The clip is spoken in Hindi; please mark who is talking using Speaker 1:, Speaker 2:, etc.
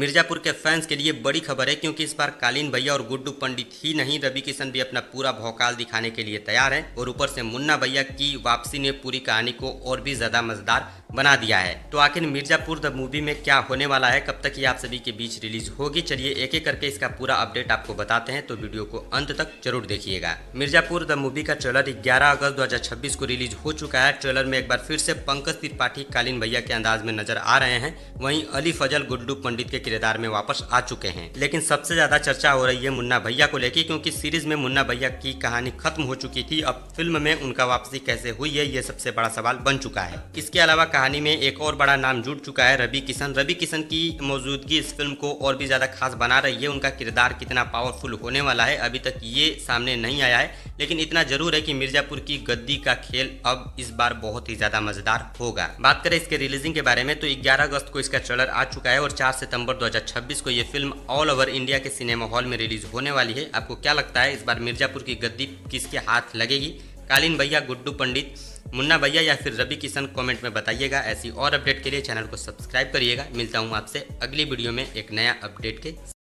Speaker 1: मिर्जापुर के फैंस के लिए बड़ी खबर है क्योंकि इस बार कालीन भैया और गुड्डू पंडित ही नहीं, रवि किशन भी अपना पूरा भौकाल दिखाने के लिए तैयार है और ऊपर से मुन्ना भैया की वापसी ने पूरी कहानी को और भी ज्यादा मजेदार बना दिया है। तो आखिर मिर्जापुर द मूवी में क्या होने वाला है, कब तक ये आप सभी के बीच रिलीज होगी, चलिए एक एक करके इसका पूरा अपडेट आपको बताते हैं, तो वीडियो को अंत तक जरूर देखिएगा। मिर्जापुर द मूवी का ट्रेलर 11 अगस्त 2026 को रिलीज हो चुका है। ट्रेलर में एक बार फिर से पंकज त्रिपाठी कालीन भैया के अंदाज में नजर आ रहे हैं, वहीं अली फजल गुड्डू पंडित के किरदार में वापस आ चुके हैं। लेकिन सबसे ज्यादा चर्चा हो रही है मुन्ना भैया को लेकर, क्योंकि सीरीज में मुन्ना भैया की कहानी खत्म हो चुकी थी। अब फिल्म में उनका वापसी कैसे हुई है, ये सबसे बड़ा सवाल बन चुका है। इसके अलावा कहानी में एक और बड़ा नाम जुड़ चुका है, रवि किशन। रवि किशन की मौजूदगी इस फिल्म को और भी ज्यादा खास बना रही है। उनका किरदार कितना पावरफुल होने वाला है अभी तक ये सामने नहीं आया है, लेकिन इतना जरूर है कि मिर्जापुर की गद्दी का खेल अब इस बार बहुत ही ज्यादा मजेदार होगा। बात करें इसके रिलीजिंग के बारे में तो 11 अगस्त को इसका ट्रेलर आ चुका है और 4 सितंबर 2026 को ये फिल्म ऑल ओवर इंडिया के सिनेमा हॉल में रिलीज होने वाली है। आपको क्या लगता है इस बार मिर्जापुर की गद्दी किसके हाथ लगेगी, कालीन भैया, गुड्डू पंडित, मुन्ना भैया या फिर रवि किशन? कमेंट में बताइएगा। ऐसी और अपडेट के लिए चैनल को सब्सक्राइब करिएगा। मिलता हूँ आपसे अगली वीडियो में एक नया अपडेट के